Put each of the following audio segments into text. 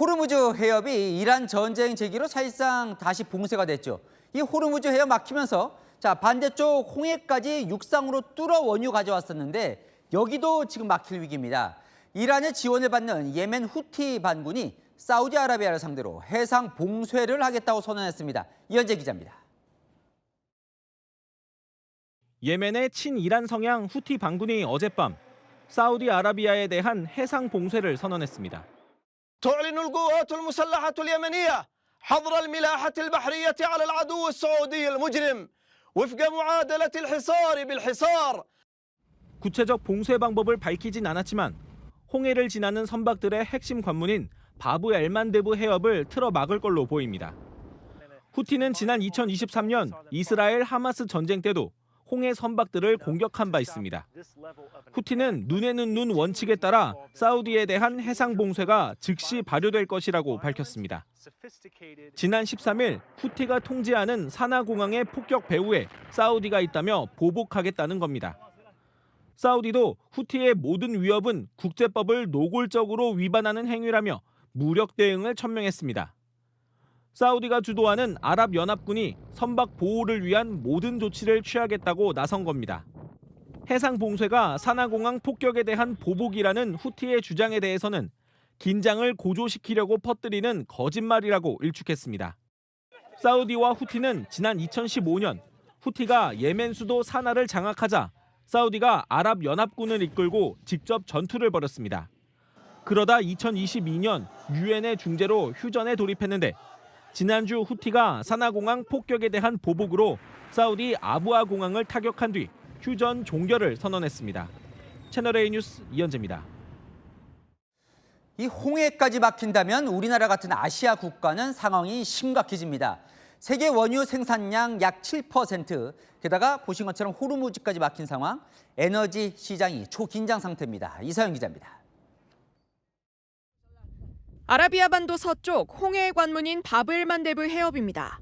호르무즈 해협이 이란 전쟁 제기로 사실상 다시 봉쇄가 됐죠. 이 호르무즈 해협 막히면서 반대쪽 홍해까지 육상으로 뚫어 원유 가져왔었는데 여기도 지금 막힐 위기입니다. 이란의 지원을 받는 예멘 후티 반군이 사우디아라비아를 상대로 해상 봉쇄를 하겠다고 선언했습니다. 이현재 기자입니다. 예멘의 친이란 성향 후티 반군이 어젯밤 사우디아라비아에 대한 해상 봉쇄를 선언했습니다. تعلن القوات المسلحة اليمنية حظر الملاحة البحرية على العدو السعودي المجرم وفق معادلة الحصار بالحصار. 구체적 봉쇄 방법을 밝히진 않았지만 홍해를 지나는 선박들의 핵심 관문인 바브 엘만데브 해협을 틀어 막을 걸로 보입니다. 후티는 지난 2023년 이스라엘 하마스 전쟁 때도 홍해 선박들을 공격한 바 있습니다. 후티는 눈에는 눈 원칙에 따라 사우디에 대한 해상 봉쇄가 즉시 발효될 것이라고 밝혔습니다. 지난 13일 후티가 통제하는 사나공항의 폭격 배후에 사우디가 있다며 보복하겠다는 겁니다. 사우디도 후티의 모든 위협은 국제법을 노골적으로 위반하는 행위라며 무력 대응을 천명했습니다. 사우디가 주도하는 아랍연합군이 선박 보호를 위한 모든 조치를 취하겠다고 나선 겁니다. 해상 봉쇄가 사나공항 폭격에 대한 보복이라는 후티의 주장에 대해서는 긴장을 고조시키려고 퍼뜨리는 거짓말이라고 일축했습니다. 사우디와 후티는 지난 2015년 후티가 예멘 수도 사나를 장악하자 사우디가 아랍연합군을 이끌고 직접 전투를 벌였습니다. 그러다 2022년 유엔의 중재로 휴전에 돌입했는데 지난주 후티가 사나공항 폭격에 대한 보복으로 사우디 아부아 공항을 타격한 뒤 휴전 종결을 선언했습니다. 채널A 뉴스 이현재입니다. 이 홍해까지 막힌다면 우리나라 같은 아시아 국가는 상황이 심각해집니다. 세계 원유 생산량 약 7%, 게다가 보신 것처럼 호르무즈까지 막힌 상황, 에너지 시장이 초긴장 상태입니다. 이서영 기자입니다. 아라비아 반도 서쪽 홍해의 관문인 바브엘만데브 해협입니다.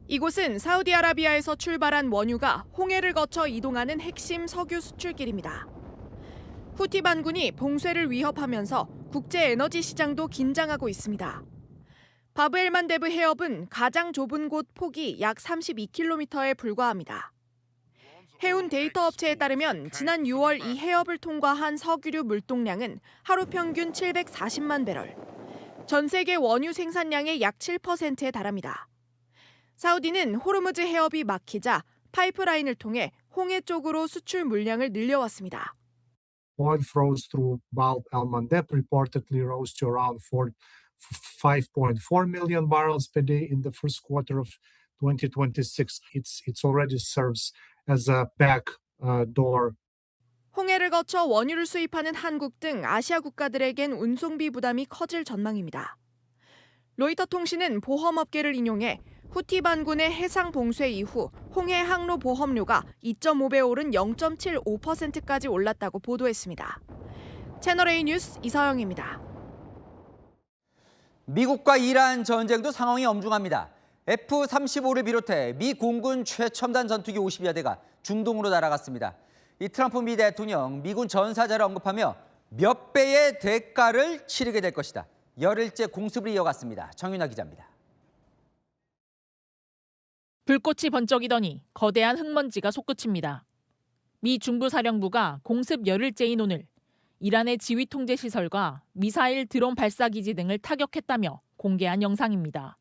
이곳은 사우디아라비아에서 출발한 원유가 홍해를 거쳐 이동하는 핵심 석유 수출길입니다. 후티 반군이 봉쇄를 위협하면서 국제 에너지 시장도 긴장하고 있습니다. 바브엘만데브 해협은 가장 좁은 곳 폭이 약 32km에 불과합니다. 해운 데이터 업체에 따르면 지난 6월 이 해협을 통과한 석유류 물동량은 하루 평균 740만 배럴. 전 세계 원유 생산량의 약 7%에 달합니다. 사우디는 호르무즈 해협이 막히자 파이프라인을 통해 홍해 쪽으로 수출 물량을 늘려왔습니다. Oil flows through Bab el-Mandeb reportedly rose to around 5.4 million barrels per day in the first quarter of 2026. It's already serves as a backdoor. 홍해를 거쳐 원유를 수입하는 한국 등 아시아 국가들에겐 운송비 부담이 커질 전망입니다. 로이터 통신은 보험업계를 인용해 후티 반군의 해상 봉쇄 이후 홍해 항로 보험료가 2.5배 오른 0.75%까지 올랐다고 보도했습니다. 채널A 뉴스 이서영입니다. 미국과 이란 전쟁도 상황이 엄중합니다. F-35를 비롯해 미 공군 최첨단 전투기 50여 대가 중동으로 날아갔습니다. 이 트럼프 미 대통령 미군 전사자를 언급하며 몇 배의 대가를 치르게 될 것이다. 열흘째 공습을 이어갔습니다. 정윤아 기자입니다. 불꽃이 번쩍이더니 거대한 흙먼지가 솟구칩니다. 미 중부사령부가 공습 열흘째인 오늘 이란의 지휘통제시설과 미사일 드론 발사기지 등을 타격했다며 공개한 영상입니다.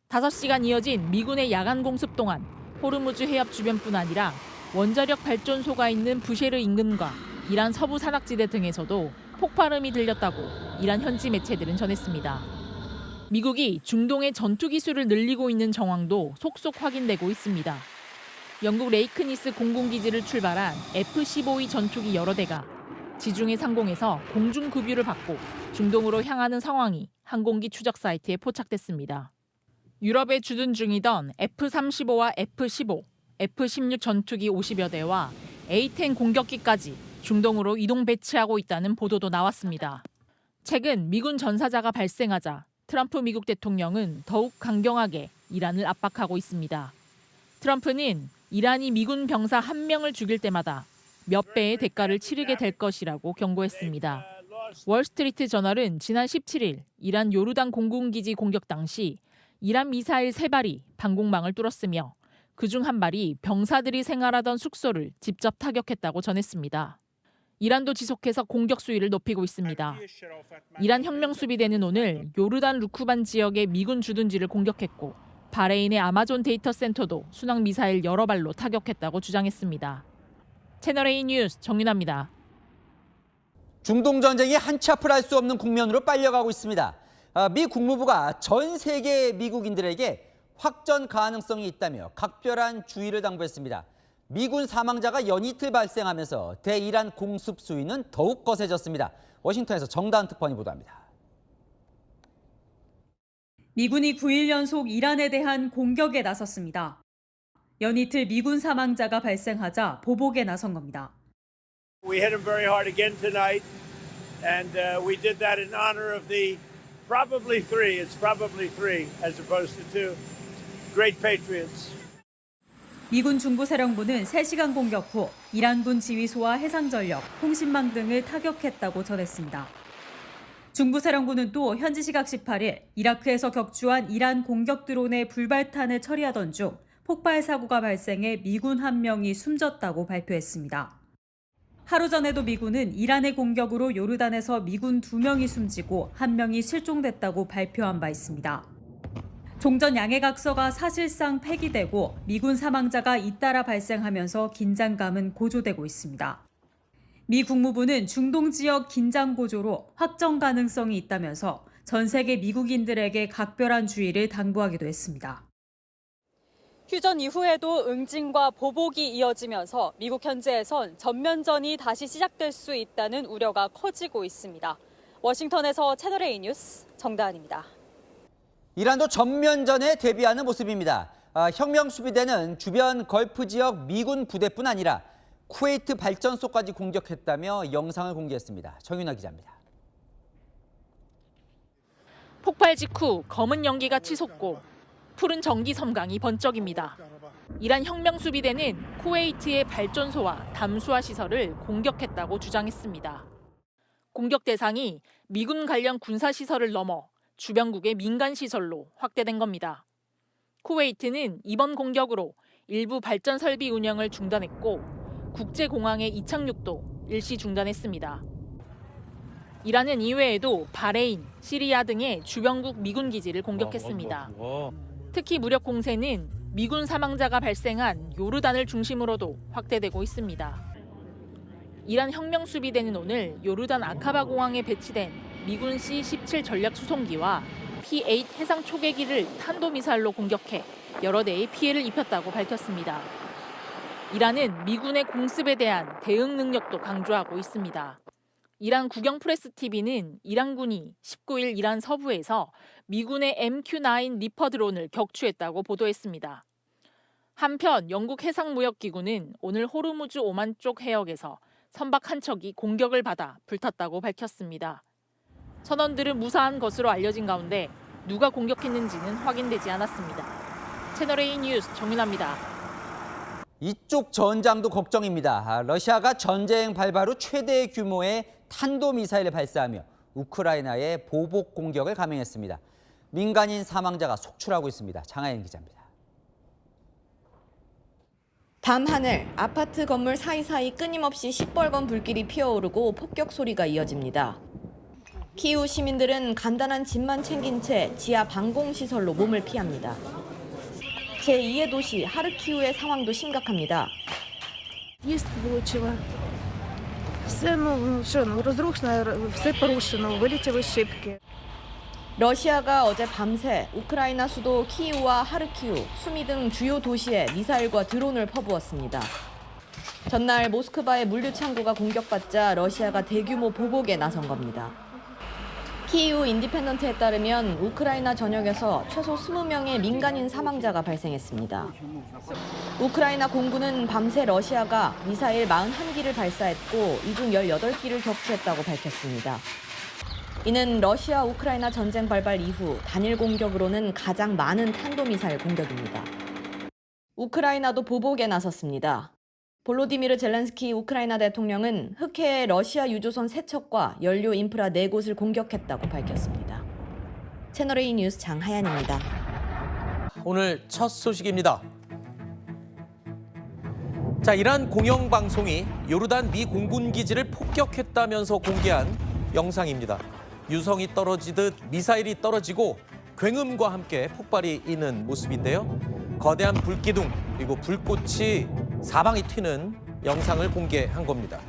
5시간 이어진 미군의 야간 공습 동안 호르무즈 해협 주변뿐 아니라 원자력 발전소가 있는 부쉐르 인근과 이란 서부 산악지대 등에서도 폭발음이 들렸다고 이란 현지 매체들은 전했습니다. 미국이 중동의 전투 기술을 늘리고 있는 정황도 속속 확인되고 있습니다. 영국 레이크니스 공군기지를 출발한 F-15E 전투기 여러 대가 지중해 상공에서 공중 급유를 받고 중동으로 향하는 상황이 항공기 추적 사이트에 포착됐습니다. 유럽에 주둔 중이던 F-35와 F-15, F-16 전투기 50여 대와 A-10 공격기까지 중동으로 이동 배치하고 있다는 보도도 나왔습니다. 최근 미군 전사자가 발생하자 트럼프 미국 대통령은 더욱 강경하게 이란을 압박하고 있습니다. 트럼프는 이란이 미군 병사 1명을 죽일 때마다 몇 배의 대가를 치르게 될 것이라고 경고했습니다. 월스트리트 저널은 지난 17일 이란 요르단 공군기지 공격 당시 이란 미사일 3발이 방공망을 뚫었으며 그중 한 발이 병사들이 생활하던 숙소를 직접 타격했다고 전했습니다. 이란도 지속해서 공격 수위를 높이고 있습니다. 이란 혁명수비대는 오늘 요르단 루크반 지역의 미군 주둔지를 공격했고 바레인의 아마존 데이터 센터도 순항 미사일 여러 발로 타격했다고 주장했습니다. 채널A 뉴스 정윤아입니다. 중동 전쟁이 한치 앞을 알 수 없는 국면으로 빨려가고 있습니다. 미 국무부가 전 세계 미국인들에게 확전 가능성이 있다며 각별한 주의를 당부했습니다. 미군 사망자가 연이틀 발생하면서 대이란 공습 수위는 더욱 거세졌습니다. 워싱턴에서 정다은 특파원이 보도합니다. 미군이 9일 연속 이란에 대한 공격에 나섰습니다. 연이틀 미군 사망자가 발생하자 보복에 나선 겁니다. We hit them very hard again tonight, and we did that in honor of the probably three. It's probably three as opposed to two great patriots. 미군 중부사령부는 3시간 공격 후 이란군 지휘소와 해상전력, 통신망 등을 타격했다고 전했습니다. 중부사령부는 또 현지 시각 18일 이라크에서 격추한 이란 공격 드론의 불발탄을 처리하던 중 폭발 사고가 발생해 미군 1명이 숨졌다고 발표했습니다. 하루 전에도 미군은 이란의 공격으로 요르단에서 미군 2명이 숨지고 1명이 실종됐다고 발표한 바 있습니다. 종전 양해각서가 사실상 폐기되고 미군 사망자가 잇따라 발생하면서 긴장감은 고조되고 있습니다. 미 국무부는 중동 지역 긴장 고조로 확정 가능성이 있다면서 전 세계 미국인들에게 각별한 주의를 당부하기도 했습니다. 휴전 이후에도 응징과 보복이 이어지면서 미국 현지에선 전면전이 다시 시작될 수 있다는 우려가 커지고 있습니다. 워싱턴에서 채널A 뉴스 정다은입니다. 이란도 전면전에 대비하는 모습입니다. 혁명수비대는 주변 걸프 지역 미군 부대뿐 아니라 쿠웨이트 발전소까지 공격했다며 영상을 공개했습니다. 정윤아 기자입니다. 폭발 직후 검은 연기가 치솟고 푸른 전기 섬광이 번쩍입니다. 이란 혁명수비대는 쿠웨이트의 발전소와 담수화 시설을 공격했다고 주장했습니다. 공격 대상이 미군 관련 군사시설을 넘어 주변국의 민간시설로 확대된 겁니다. 쿠웨이트는 이번 공격으로 일부 발전 설비 운영을 중단했고 국제공항의 이착륙도 일시 중단했습니다. 이란은 이외에도 바레인, 시리아 등의 주변국 미군 기지를 공격했습니다. 특히 무력 공세는 미군 사망자가 발생한 요르단을 중심으로도 확대되고 있습니다. 이란 혁명수비대는 오늘 요르단 아카바 공항에 배치된 미군 C-17 전략 수송기와 P-8 해상 초계기를 탄도미사일로 공격해 여러 대의 피해를 입혔다고 밝혔습니다. 이란은 미군의 공습에 대한 대응 능력도 강조하고 있습니다. 이란 국영 프레스 TV는 이란군이 19일 이란 서부에서 미군의 MQ-9 리퍼 드론을 격추했다고 보도했습니다. 한편 영국 해상무역기구는 오늘 호르무즈 오만 쪽 해역에서 선박 한 척이 공격을 받아 불탔다고 밝혔습니다. 선원들은 무사한 것으로 알려진 가운데 누가 공격했는지는 확인되지 않았습니다. 채널A 뉴스 정윤아입니다. 이쪽 전장도 걱정입니다. 러시아가 전쟁 발발 후 최대 규모의 탄도미사일을 발사하며 우크라이나에 보복 공격을 감행했습니다. 민간인 사망자가 속출하고 있습니다. 장하연 기자입니다. 밤하늘, 아파트 건물 사이사이 끊임없이 시뻘건 불길이 피어오르고 폭격 소리가 이어집니다. 키이우 시민들은 간단한 짐만 챙긴 채 지하 방공시설로 몸을 피합니다. 제2의 도시 하르키우의 상황도 심각합니다. 러시아가 어제 밤새 우크라이나 수도 키이우와 하르키우, 수미 등 주요 도시에 미사일과 드론을 퍼부었습니다. 전날 모스크바의 물류 창고가 공격받자 러시아가 대규모 보복에 나선 겁니다. 키이우 인디펜던트에 따르면 우크라이나 전역에서 최소 20명의 민간인 사망자가 발생했습니다. 우크라이나 공군은 밤새 러시아가 미사일 41기를 발사했고 이 중 18기를 격추했다고 밝혔습니다. 이는 러시아 우크라이나 전쟁 발발 이후 단일 공격으로는 가장 많은 탄도미사일 공격입니다. 우크라이나도 보복에 나섰습니다. 볼로디미르 젤렌스키 우크라이나 대통령은 흑해의 러시아 유조선 3척과 연료 인프라 4곳을 공격했다고 밝혔습니다. 채널A 뉴스 장하연입니다. 오늘 첫 소식입니다. 자, 이란 공영방송이 요르단 미 공군기지를 폭격했다면서 공개한 영상입니다. 유성이 떨어지듯 미사일이 떨어지고 굉음과 함께 폭발이 있는 모습인데요. 거대한 불기둥 그리고 불꽃이 사방이 튀는 영상을 공개한 겁니다.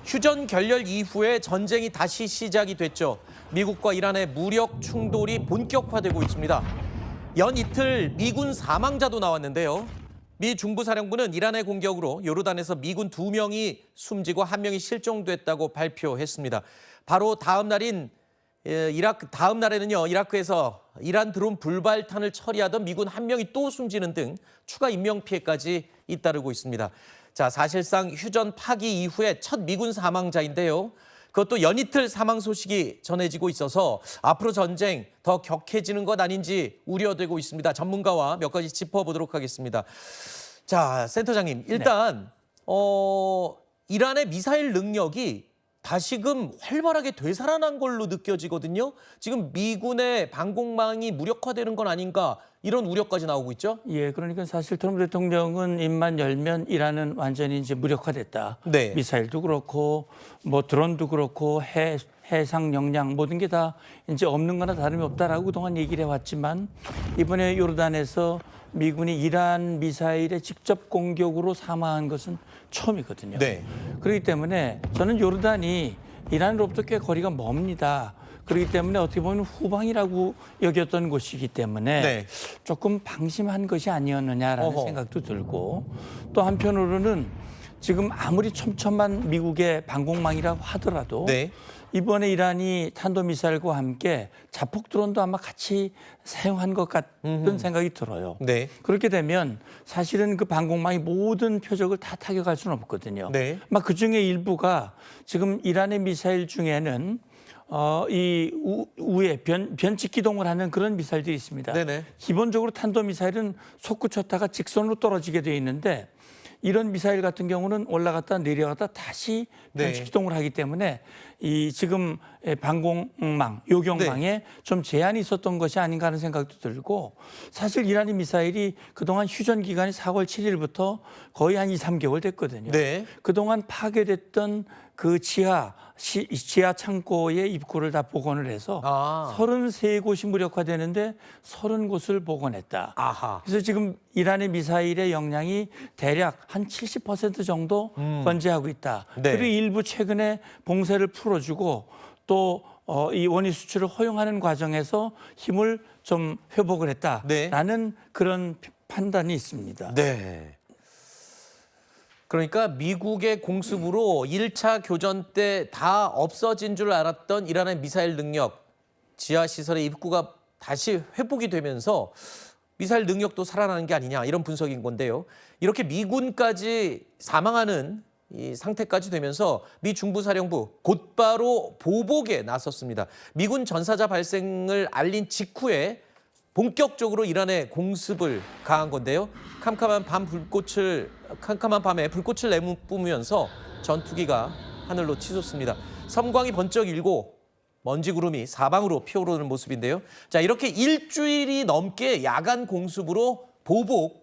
휴전 결렬 이후에 전쟁이 다시 시작이 됐죠. 미국과 이란의 무력 충돌이 본격화되고 있습니다. 연 이틀 미군 사망자도 나왔는데요. 미 중부사령부는 이란의 공격으로 요르단에서 미군 2명이 숨지고 1명이 실종됐다고 발표했습니다. 바로 다음 날에는요, 이라크에서 이란 드론 불발탄을 처리하던 미군 1명이 또 숨지는 등 추가 인명피해까지 잇따르고 있습니다. 자, 사실상 휴전 파기 이후에 첫 미군 사망자인데요. 그것도 연이틀 사망 소식이 전해지고 있어서 앞으로 전쟁 더 격해지는 것 아닌지 우려되고 있습니다. 전문가와 몇 가지 짚어보도록 하겠습니다. 자, 센터장님, 일단 이란의 미사일 능력이 다시금 활발하게 되살아난 걸로 느껴지거든요. 지금 미군의 방공망이 무력화되는 건 아닌가 이런 우려까지 나오고 있죠. 예, 그러니까 사실 트럼프 대통령은 입만 열면 이란은 완전히 이제 무력화됐다. 네. 미사일도 그렇고 뭐 드론도 그렇고 해상 역량 모든 게 다 이제 없는 거나 다름이 없다라고 그동안 얘기를 해왔지만 이번에 요르단에서 미군이 이란 미사일의 직접 공격으로 사망한 것은 처음이거든요. 네. 그렇기 때문에 저는 요르단이 이란으로부터 꽤 거리가 멉니다. 그렇기 때문에 어떻게 보면 후방이라고 여겼던 곳이기 때문에 네. 조금 방심한 것이 아니었느냐라는 생각도 들고 또 한편으로는 지금 아무리 촘촘한 미국의 방공망이라고 하더라도 네. 이번에 이란이 탄도미사일과 함께 자폭 드론도 아마 같이 사용한 것 같은 생각이 들어요. 네. 그렇게 되면 사실은 그 방공망이 모든 표적을 다 타격할 수는 없거든요. 네. 막 그중에 일부가 지금 이란의 미사일 중에는 이 우에 변칙 기동을 하는 그런 미사일들이 있습니다. 네네. 기본적으로 탄도미사일은 솟구쳤다가 직선으로 떨어지게 돼 있는데 이런 미사일 같은 경우는 올라갔다 내려갔다 다시 변칙 기동을 하기 때문에 이 지금 방공망, 요격망에 좀 제한이 있었던 것이 아닌가 하는 생각도 들고 사실 이란의 미사일이 그동안 휴전 기간이 4월 7일부터 거의 한 2, 3개월 됐거든요. 네. 그동안 파괴됐던 그 지하 창고의 입구를 다 복원을 해서 33곳이 무력화되는데 30곳을 복원했다. 아하. 그래서 지금 이란의 미사일의 역량이 대략 한 70% 정도 건재하고 있다. 네. 그리고 일부 최근에 봉쇄를 풀어주고 또 이 원유 수출을 허용하는 과정에서 힘을 좀 회복을 했다라는 그런 판단이 있습니다. 네. 그러니까 미국의 공습으로 1차 교전 때 다 없어진 줄 알았던 이란의 미사일 능력, 지하시설의 입구가 다시 회복이 되면서 미사일 능력도 살아나는 게 아니냐 이런 분석인 건데요. 이렇게 미군까지 사망하는 이 상태까지 되면서 미 중부사령부 곧바로 보복에 나섰습니다. 미군 전사자 발생을 알린 직후에 본격적으로 이란의 공습을 가한 건데요. 캄캄한 밤에 불꽃을 내뿜으면서 전투기가 하늘로 치솟습니다. 섬광이 번쩍 일고 먼지 구름이 사방으로 피어오르는 모습인데요. 자, 이렇게 일주일이 넘게 야간 공습으로 보복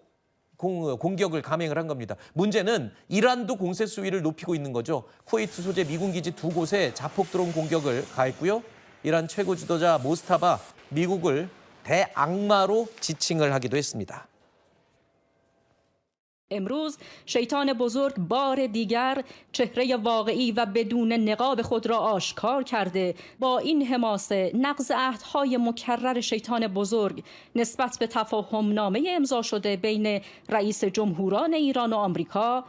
공격을 감행을 한 겁니다. 문제는 이란도 공세 수위를 높이고 있는 거죠. 쿠웨이트 소재 미군 기지 2곳에 자폭 드론 공격을 가했고요. 이란 최고 지도자 모스타바 미국을 대악마로 지칭을 하기도 했습니다. امروز شیطان بزرگ بار دیگر چهره واقعی و بدون نقاب خود را آشکار کرده با این حماسه نقض عهدهای مکرر شیطان بزرگ نسبت به تفاهمنامه امضا شده بین رئیس جمهوران ایران و آمریکا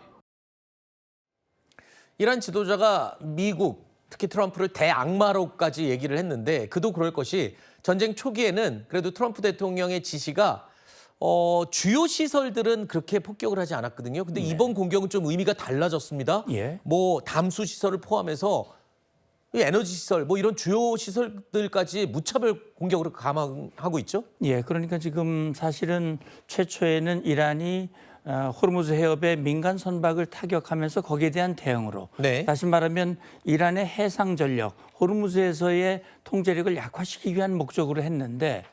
이란 지도자가 미국, 특히 트럼프를 대악마로까지 얘기를 했는데 그도 그럴 것이 전쟁 초기에는 그래도 트럼프 대통령의 지시가 주요 시설들은 그렇게 폭격을 하지 않았거든요. 근데 이번 공격은 좀 의미가 달라졌습니다. 뭐 담수 시설을 포함해서 에너지 시설, 뭐 이런 주요 시설들까지 무차별 공격으로 감행하고 있죠. 예, 그러니까 지금 사실은 최초에는 이란이 호르무즈 해협의 민간 선박을 타격하면서 거기에 대한 대응으로 네. 다시 말하면 이란의 해상 전력, 호르무즈에서의 통제력을 약화시키기 위한 목적으로 했는데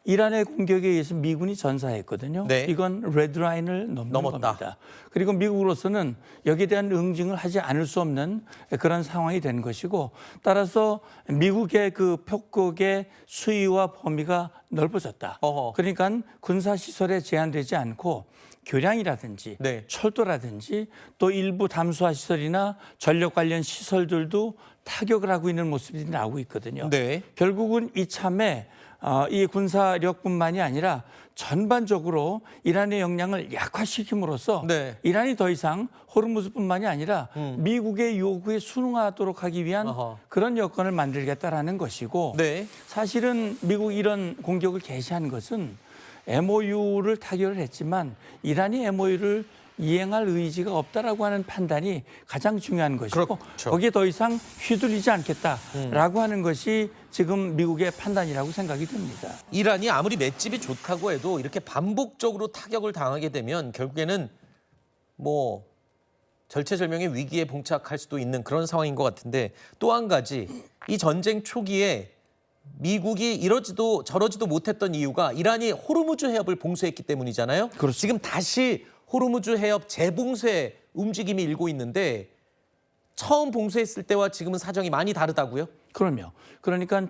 이란의 공격에 의해서 미군이 전사했거든요. 네. 이건 레드라인을 넘었다. 겁니다. 그리고 미국으로서는 여기에 대한 응징을 하지 않을 수 없는 그런 상황이 된 것이고 따라서 미국의 그 폭격의 수위와 범위가 넓어졌다. 그러니까 군사시설에 제한되지 않고 교량이라든지 네. 철도라든지 또 일부 담수화 시설이나 전력 관련 시설들도 타격을 하고 있는 모습이 나오고 있거든요. 네. 결국은 이참에 이 군사력뿐만이 아니라 전반적으로 이란의 역량을 약화시킴으로써 네. 이란이 더 이상 호르무즈뿐만이 아니라 미국의 요구에 순응하도록 하기 위한 그런 여건을 만들겠다라는 것이고 네. 사실은 미국이 이런 공격을 개시한 것은 MOU를 타결을 했지만 이란이 MOU를 이행할 의지가 없다라고 하는 판단이 가장 중요한 것이고 그렇죠. 거기에 더 이상 휘둘리지 않겠다라고 하는 것이 지금 미국의 판단이라고 생각이 듭니다. 이란이 아무리 맷집이 좋다고 해도 이렇게 반복적으로 타격을 당하게 되면 결국에는 뭐 절체절명의 위기에 봉착할 수도 있는 그런 상황인 것 같은데 또 한 가지 이 전쟁 초기에 미국이 이러지도 저러지도 못했던 이유가 이란이 호르무즈 해협을 봉쇄했기 때문이잖아요. 그렇죠. 지금 다시 호르무즈 해협 재봉쇄 움직임이 일고 있는데 처음 봉쇄했을 때와 지금은 사정이 많이 다르다고요? 그럼요. 그러니까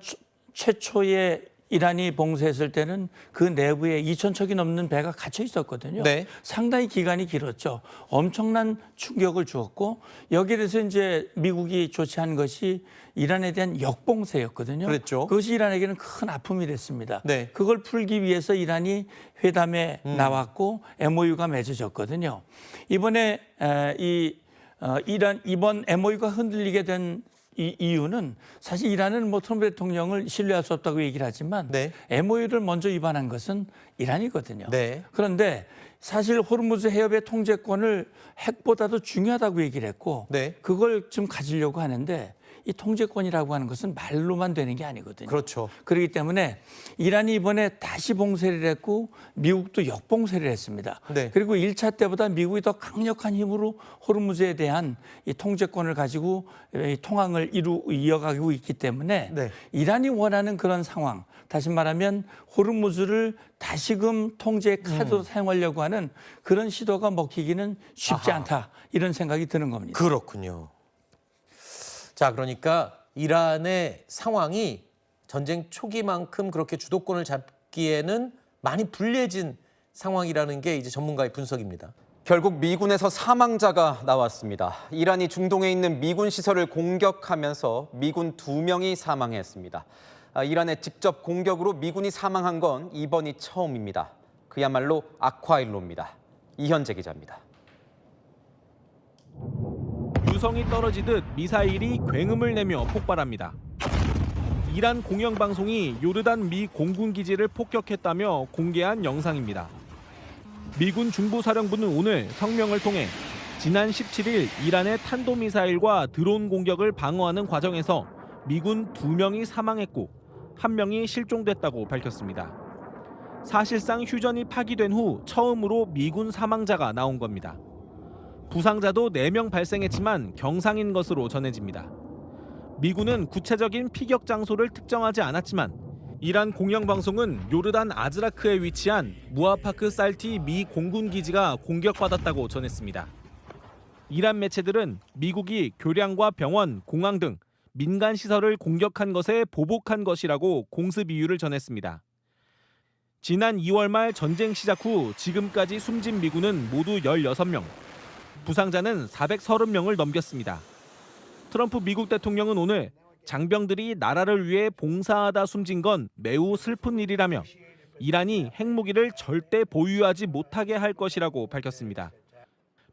최초에 이란이 봉쇄했을 때는 그 내부에 2,000척이 넘는 배가 갇혀 있었거든요. 네. 상당히 기간이 길었죠. 엄청난 충격을 주었고 여기에 대해서 이제 미국이 조치한 것이 이란에 대한 역봉쇄였거든요. 그랬죠. 그것이 이란에게는 큰 아픔이 됐습니다. 네. 그걸 풀기 위해서 이란이 회담에 나왔고 MOU가 맺어졌거든요. 이번에 이번 MOU가 흔들리게 된 이유는 사실 이란은 뭐 트럼프 대통령을 신뢰할 수 없다고 얘기를 하지만 네. MOU를 먼저 위반한 것은 이란이거든요. 네. 그런데 사실 호르무즈 해협의 통제권을 핵보다도 중요하다고 얘기를 했고 네. 그걸 좀 가지려고 하는데 이 통제권이라고 하는 것은 말로만 되는 게 아니거든요. 그렇죠. 그렇기 때문에 이란이 이번에 다시 봉쇄를 했고 미국도 역봉쇄를 했습니다. 네. 그리고 1차 때보다 미국이 더 강력한 힘으로 호르무즈에 대한 이 통제권을 가지고 이 통항을 이어가고 있기 때문에 네. 이란이 원하는 그런 상황, 다시 말하면 호르무즈를 다시금 통제 카드로 사용하려고 하는 그런 시도가 먹히기는 쉽지 않다. 이런 생각이 드는 겁니다. 그렇군요. 자, 그러니까 이란의 상황이 전쟁 초기만큼 그렇게 주도권을 잡기에는 많이 불리해진 상황이라는 게 이제 전문가의 분석입니다. 결국 미군에서 사망자가 나왔습니다. 이란이 중동에 있는 미군 시설을 공격하면서 미군 2명이 사망했습니다. 이란의 직접 공격으로 미군이 사망한 건 이번이 처음입니다. 그야말로 악화일로입니다. 이현재 기자입니다. 유성이 떨어지듯 미사일이 굉음을 내며 폭발합니다. 이란 공영방송이 요르단 미 공군기지를 폭격했다며 공개한 영상입니다. 미군 중부사령부는 오늘 성명을 통해 지난 17일 이란의 탄도미사일과 드론 공격을 방어하는 과정에서 미군 2명이 사망했고 1명이 실종됐다고 밝혔습니다. 사실상 휴전이 파기된 후 처음으로 미군 사망자가 나온 겁니다. 부상자도 4명 발생했지만 경상인 것으로 전해집니다. 미군은 구체적인 피격 장소를 특정하지 않았지만 이란 공영방송은 요르단 아즈라크에 위치한 무아파크 살티 미 공군기지가 공격받았다고 전했습니다. 이란 매체들은 미국이 교량과 병원, 공항 등 민간 시설을 공격한 것에 보복한 것이라고 공습 이유를 전했습니다. 지난 2월 말 전쟁 시작 후 지금까지 숨진 미군은 모두 16명, 부상자는 430명을 넘겼습니다. 트럼프 미국 대통령은 오늘 장병들이 나라를 위해 봉사하다 숨진 건 매우 슬픈 일이라며 이란이 핵무기를 절대 보유하지 못하게 할 것이라고 밝혔습니다.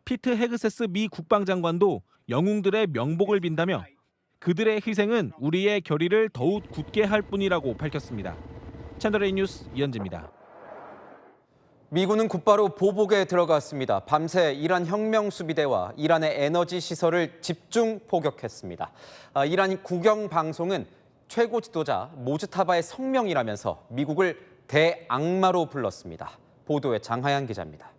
피트 헤그세스 미 국방장관도 영웅들의 명복을 빈다며 그들의 희생은 우리의 결의를 더욱 굳게 할 뿐이라고 밝혔습니다. 채널A 뉴스 이현재입니다. 미군은 곧바로 보복에 들어갔습니다. 밤새 이란 혁명수비대와 이란의 에너지 시설을 집중 포격했습니다. 이란 국영방송은 최고 지도자 모즈타바의 성명이라면서 미국을 대악마로 불렀습니다. 보도에 장하얀 기자입니다.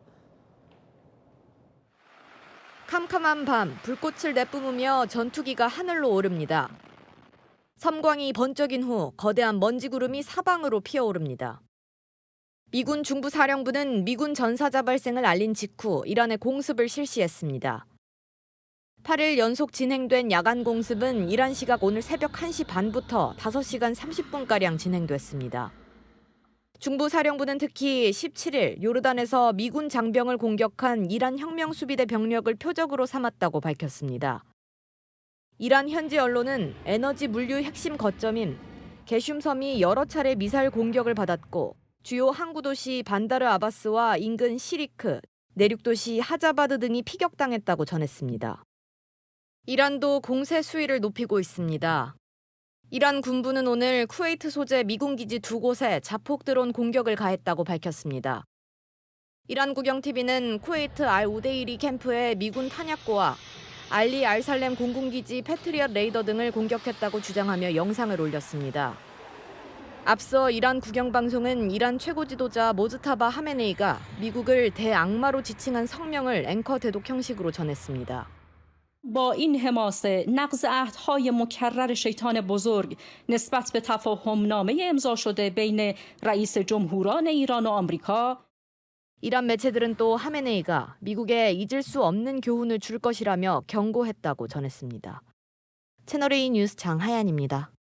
캄캄한 밤 불꽃을 내뿜으며 전투기가 하늘로 오릅니다. 섬광이 번쩍인 후 거대한 먼지 구름이 사방으로 피어오릅니다. 미군 중부사령부는 미군 전사자 발생을 알린 직후 이란에 공습을 실시했습니다. 8일 연속 진행된 야간 공습은 이란 시각 오늘 새벽 1시 반부터 5시간 30분가량 진행됐습니다. 중부사령부는 특히 17일 요르단에서 미군 장병을 공격한 이란 혁명수비대 병력을 표적으로 삼았다고 밝혔습니다. 이란 현지 언론은 에너지 물류 핵심 거점인 게슘섬이 여러 차례 미사일 공격을 받았고 주요 항구 도시 반다르 아바스와 인근 시리크, 내륙 도시 하자바드 등이 피격당했다고 전했습니다. 이란도 공세 수위를 높이고 있습니다. 이란 군부는 오늘 쿠웨이트 소재 미군 기지 2곳에 자폭 드론 공격을 가했다고 밝혔습니다. 이란 국영TV는 쿠웨이트 알-우데이리 캠프의 미군 탄약고와 알리 알살렘 공군기지 패트리엇 레이더 등을 공격했다고 주장하며 영상을 올렸습니다. 앞서 이란 국영방송은 이란 최고 지도자 모즈타바 하메네이가 미국을 대악마로 지칭한 성명을 앵커 대독 형식으로 전했습니다. با این حماسه نقض عهدهای مکرر شیطان بزرگ نسبت به تفاهمنامه امضا شده بین رئیس جمهوران ایران و آمریکا 이란 매체들은 또 하메네이가 미국에 잊을 수 없는 교훈을 줄 것이라며 경고했다고 전했습니다. 채널A 뉴스 장하얀입니다.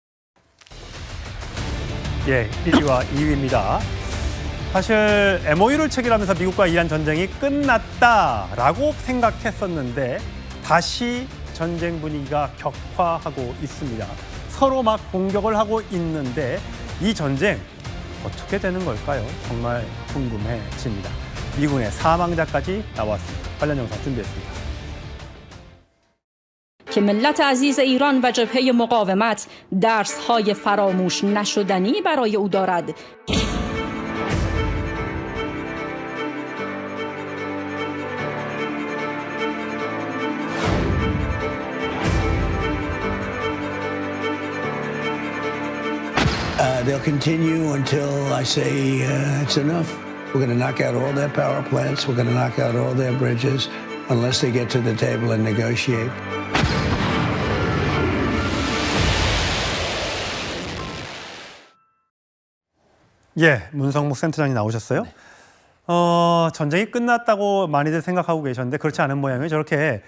예, 1위와 2위입니다. 사실 MOU를 체결하면서 미국과 이란 전쟁이 끝났다라고 생각했었는데 다시 전쟁 분위기가 격화하고 있습니다. 서로 막 공격을 하고 있는데 이 전쟁 어떻게 되는 걸까요? 정말 궁금해집니다. 미군의 사망자까지 나왔습니다. 관련 영상 준비했습니다. که ملت عزیز ایران و جبهه مقاومت درس‌های فراموش نشدنی برای او دارد. They'll continue until I say it's enough. We're going to knock out all their power plants. We're going to knock out all their bridges unless they get to the table and negotiate. 예, 문성목 센터장이 나오셨어요. 네. 전쟁이 끝났다고 많이들 생각하고 계셨는데 그렇지 않은 모양이에요. 저렇게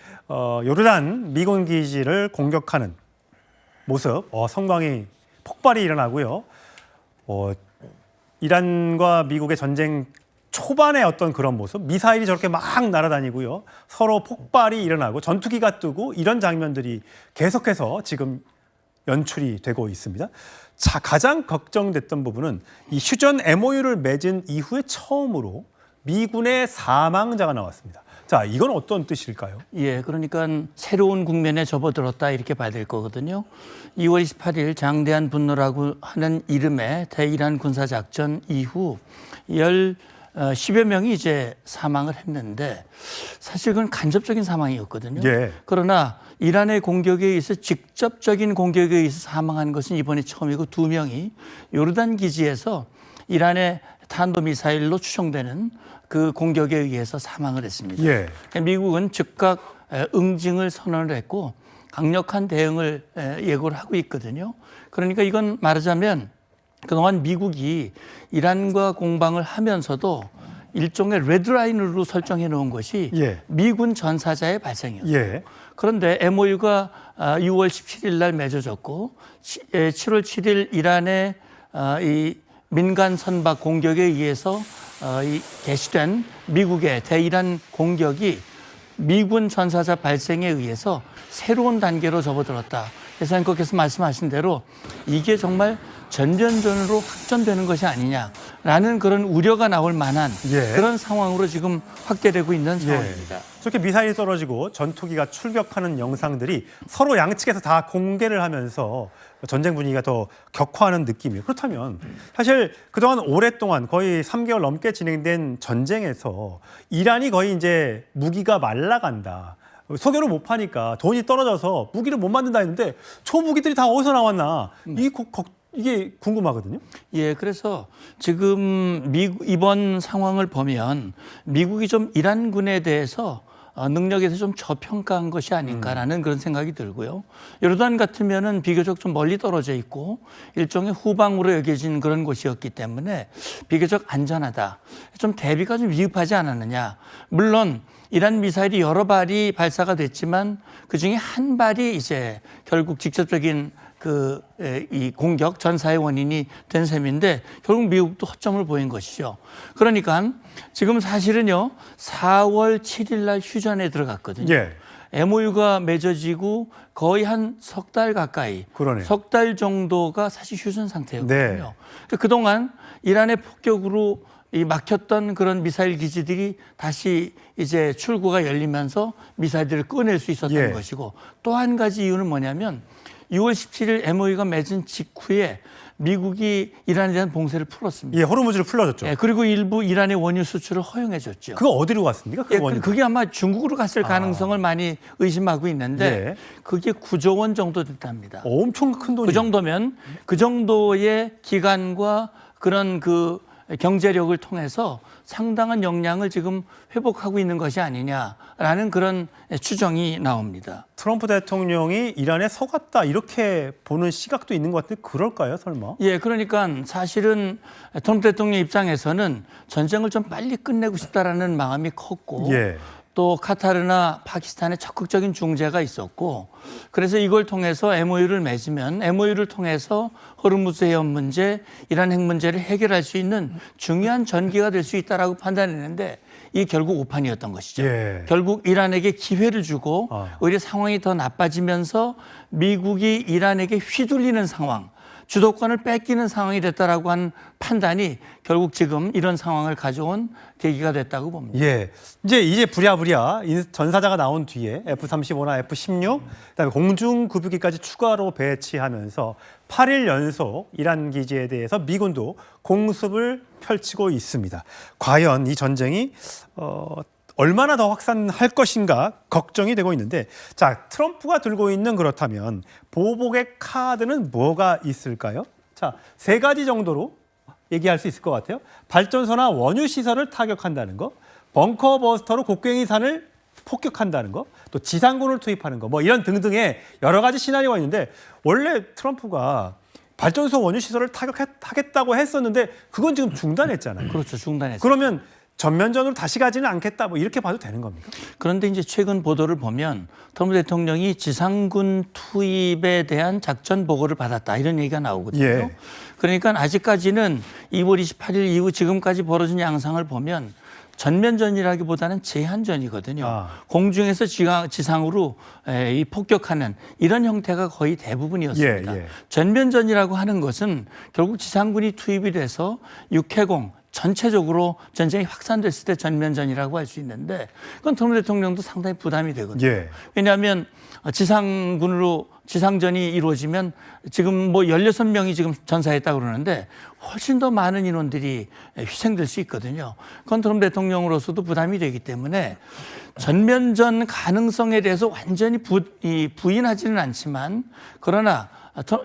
요르단 미군 기지를 공격하는 모습, 성광이 폭발이 일어나고요. 이란과 미국의 전쟁 초반의 어떤 그런 모습, 미사일이 저렇게 막 날아다니고요. 서로 폭발이 일어나고 전투기가 뜨고 이런 장면들이 계속해서 지금 연출이 되고 있습니다. 자, 가장 걱정됐던 부분은 이 휴전 MOU를 맺은 이후에 처음으로 미군의 사망자가 나왔습니다. 자, 이건 어떤 뜻일까요? 예, 그러니까 새로운 국면에 접어들었다 이렇게 봐야 될 거거든요. 2월 28일 장대한 분노라고 하는 이름의 대이란 군사작전 이후 10여 명이 이제 사망을 했는데 사실 그건 간접적인 사망이었거든요. 예. 그러나 이란의 공격에 의해서 직접적인 공격에 의해서 사망한 것은 이번이 처음이고 2명이 요르단 기지에서 이란의 탄도미사일로 추정되는 그 공격에 의해서 사망을 했습니다. 예. 미국은 즉각 응징을 선언을 했고 강력한 대응을 예고를 하고 있거든요. 그러니까 이건 말하자면 그동안 미국이 이란과 공방을 하면서도 일종의 레드라인으로 설정해 놓은 것이 예. 미군 전사자의 발생이었어요. 예. 그런데 MOU가 6월 17일 날 맺어졌고 7월 7일 이란의 이 민간 선박 공격에 의해서 이 개시된 미국의 대이란 공격이 미군 전사자 발생에 의해서 새로운 단계로 접어들었다. 그래서 앵커께서 말씀하신 대로 이게 정말 전전전으로 확전되는 것이 아니냐라는 그런 우려가 나올 만한 예. 그런 상황으로 지금 확대되고 있는 상황입니다. 저렇게 미사일이 떨어지고 전투기가 출격하는 영상들이 서로 양측에서 다 공개를 하면서 전쟁 분위기가 더 격화하는 느낌이에요. 그렇다면 사실 그동안 오랫동안 거의 3개월 넘게 진행된 전쟁에서 이란이 거의 이제 무기가 말라간다. 석유를 못 파니까 돈이 떨어져서 무기를 못 만든다 했는데 저 무기들이 다 어디서 나왔나. 이게 궁금하거든요. 예, 그래서 지금 이번 상황을 보면 미국이 좀 이란군에 대해서 능력에 대해서 좀 저평가한 것이 아닌가라는 그런 생각이 들고요. 요르단 같으면은 비교적 좀 멀리 떨어져 있고 일종의 후방으로 여겨진 그런 곳이었기 때문에 비교적 안전하다. 좀 대비가 좀 위급하지 않았느냐. 물론 이란 미사일이 여러 발이 발사가 됐지만 그중에 한 발이 이제 결국 직접적인 이 공격 전사의 원인이 된 셈인데 결국 미국도 허점을 보인 것이죠. 그러니까 지금 사실은요 4월 7일 날 휴전에 들어갔거든요. 예. MOU가 맺어지고 거의 한 석 달 가까이, 그러네요. 석 달 정도가 사실 휴전 상태였거든요. 네. 그동안 이란의 폭격으로 이 막혔던 그런 미사일 기지들이 다시 이제 출구가 열리면서 미사일들을 꺼낼 수 있었던 예. 것이고 또 한 가지 이유는 뭐냐면 6월 17일 MOU가 맺은 직후에 미국이 이란에 대한 봉쇄를 풀었습니다. 예, 호르무즈를 풀어줬죠. 예, 그리고 일부 이란의 원유 수출을 허용해줬죠. 그거 어디로 갔습니까? 그 예, 원유. 그게 아마 중국으로 갔을 가능성을 많이 의심하고 있는데 예. 그게 9조 원 정도 됐답니다. 엄청 큰 돈이에요. 그 정도면 그 정도의 기간과 그런 그 경제력을 통해서 상당한 역량을 지금 회복하고 있는 것이 아니냐라는 그런 추정이 나옵니다. 트럼프 대통령이 이란에 속았다 이렇게 보는 시각도 있는 것 같은데 그럴까요, 설마? 예, 그러니까 사실은 트럼프 대통령 입장에서는 전쟁을 좀 빨리 끝내고 싶다라는 마음이 컸고 예. 또 카타르나 파키스탄의 적극적인 중재가 있었고 그래서 이걸 통해서 MOU를 맺으면 MOU를 통해서 호르무즈 해협 문제, 이란 핵 문제를 해결할 수 있는 중요한 전기가 될 수 있다라고 판단했는데 이게 결국 오판이었던 것이죠. 예. 결국 이란에게 기회를 주고 오히려 상황이 더 나빠지면서 미국이 이란에게 휘둘리는 상황, 주도권을 뺏기는 상황이 됐다라고 하는 판단이 결국 지금 이런 상황을 가져온 계기가 됐다고 봅니다. 예, 이제 부랴부랴 전사자가 나온 뒤에 F-35나 F-16, 그다음에 공중급유기까지 추가로 배치하면서 8일 연속 이란 기지에 대해서 미군도 공습을 펼치고 있습니다. 과연 이 전쟁이 얼마나 더 확산할 것인가 걱정이 되고 있는데, 자, 트럼프가 들고 있는 그렇다면 보복의 카드는 뭐가 있을까요? 자, 3가지 정도로 얘기할 수 있을 것 같아요. 발전소나 원유 시설을 타격한다는 거, 벙커 버스터로 곡괭이 산을 폭격한다는 거, 또 지상군을 투입하는 거, 뭐 이런 등등의 여러 가지 시나리오가 있는데 원래 트럼프가 발전소 원유 시설을 타격하겠다고 했었는데 그건 지금 중단했잖아요. 그렇죠, 중단했어요. 그러면 전면전으로 다시 가지는 않겠다, 뭐 이렇게 봐도 되는 겁니까? 그런데 이제 최근 보도를 보면 트럼프 대통령이 지상군 투입에 대한 작전 보고를 받았다 이런 얘기가 나오거든요. 예. 그러니까 아직까지는 2월 28일 이후 지금까지 벌어진 양상을 보면 전면전이라기보다는 제한전이거든요. 공중에서 지상으로 이 폭격하는 이런 형태가 거의 대부분이었습니다. 예. 전면전이라고 하는 것은 결국 지상군이 투입이 돼서 육해공 전체적으로 전쟁이 확산됐을 때 전면전이라고 할 수 있는데 그건 트럼프 대통령도 상당히 부담이 되거든요. 예. 왜냐하면 지상군으로 지상전이 이루어지면 지금 뭐 16명이 지금 전사했다고 그러는데 훨씬 더 많은 인원들이 희생될 수 있거든요. 그건 트럼프 대통령으로서도 부담이 되기 때문에 전면전 가능성에 대해서 완전히 부인하지는 않지만 그러나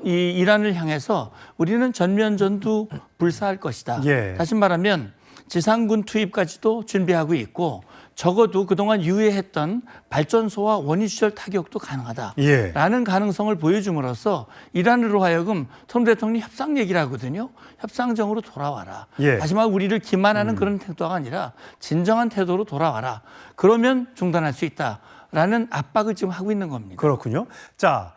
이 이란을 향해서 우리는 전면전도 불사할 것이다. 예. 다시 말하면 지상군 투입까지도 준비하고 있고 적어도 그동안 유예했던 발전소와 원유시설 타격도 가능하다라는 가능성을 보여줌으로써 이란으로 하여금 트럼프 대통령이 협상 얘기를 하거든요. 협상정으로 돌아와라. 예. 다시 말해 우리를 기만하는 그런 태도가 아니라 진정한 태도로 돌아와라. 그러면 중단할 수 있다라는 압박을 지금 하고 있는 겁니다. 그렇군요. 자,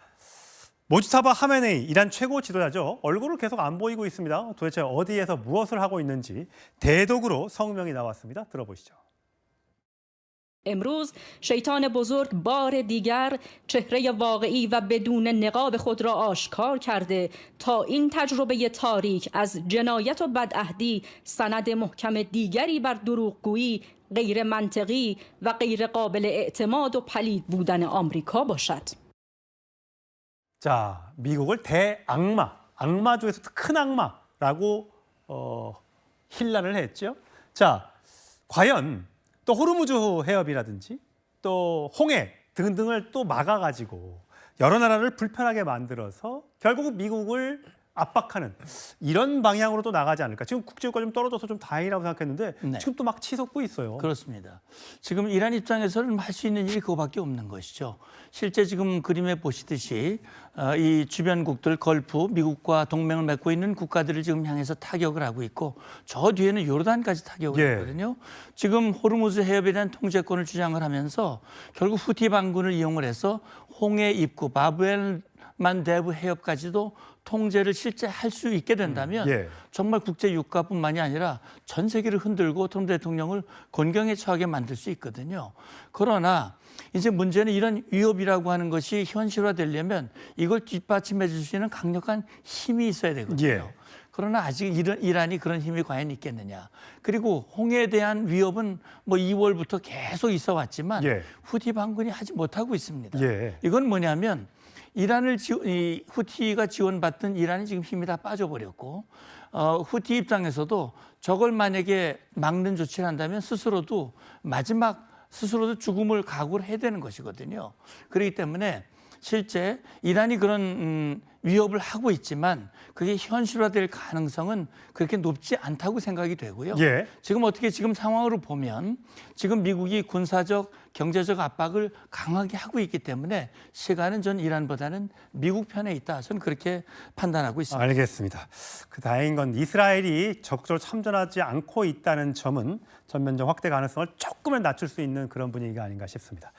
모지타바 하메네이 이란 최고 지도자죠. 얼굴을 계속 안 보이고 있습니다. 도대체 어디에서 무엇을 하고 있는지 대독으로 성명이 나왔습니다. 들어보시죠. امروز شیطان بزرگ بار دیگر چهره واقعی و بدون نقاب خود را آشکار کرده تا این تجربه تاریک از جنایت و بدعهدی سند محکم دیگری بر دروغگویی غیر منطقی و غیر قابل اعتماد و پلید بودن آمریکا باشد. 자, 미국을 대악마, 악마 중에서 큰 악마라고 힐난을 했죠. 자, 과연 또 호르무즈 해협이라든지 또 홍해 등등을 또 막아가지고 여러 나라를 불편하게 만들어서 결국 미국을 압박하는 이런 방향으로 또 나가지 않을까. 지금 국제유가 좀 떨어져서 좀 다행이라고 생각했는데 네. 지금 또 막 치솟고 있어요. 그렇습니다. 지금 이란 입장에서는 할 수 있는 일이 그거밖에 없는 것이죠. 실제 지금 그림에 보시듯이 이 주변국들 걸프, 미국과 동맹을 맺고 있는 국가들을 지금 향해서 타격을 하고 있고 저 뒤에는 요르단까지 타격을 예. 했거든요. 지금 호르무즈 해협에 대한 통제권을 주장을 하면서 결국 후티 반군을 이용을 해서 홍해 입구 바브엘만데브 해협까지도 통제를 실제 할 수 있게 된다면 예. 정말 국제 유가뿐만이 아니라 전 세계를 흔들고 트럼프 대통령을 곤경에 처하게 만들 수 있거든요. 그러나 이제 문제는 이런 위협이라고 하는 것이 현실화되려면 이걸 뒷받침해 줄 수 있는 강력한 힘이 있어야 되거든요. 예. 그러나 아직 이란이 그런 힘이 과연 있겠느냐. 그리고 홍해에 대한 위협은 뭐 2월부터 계속 있어 왔지만 예. 후티 반군이 하지 못하고 있습니다. 예. 이건 뭐냐면 이 후티가 지원받던 이란이 지금 힘이 다 빠져버렸고 후티 입장에서도 저걸 만약에 막는 조치를 한다면 스스로도 죽음을 각오를 해야 되는 것이거든요. 그렇기 때문에 실제 이란이 그런 위협을 하고 있지만 그게 현실화될 가능성은 그렇게 높지 않다고 생각이 되고요. 예. 지금 상황으로 보면 지금 미국이 군사적, 경제적 압박을 강하게 하고 있기 때문에 시간은 전 이란보다는 미국 편에 있다. 저는 그렇게 판단하고 있습니다. 알겠습니다. 그 다행인 건 이스라엘이 적극적으로 참전하지 않고 있다는 점은 전면적 확대 가능성을 조금은 낮출 수 있는 그런 분위기가 아닌가 싶습니다.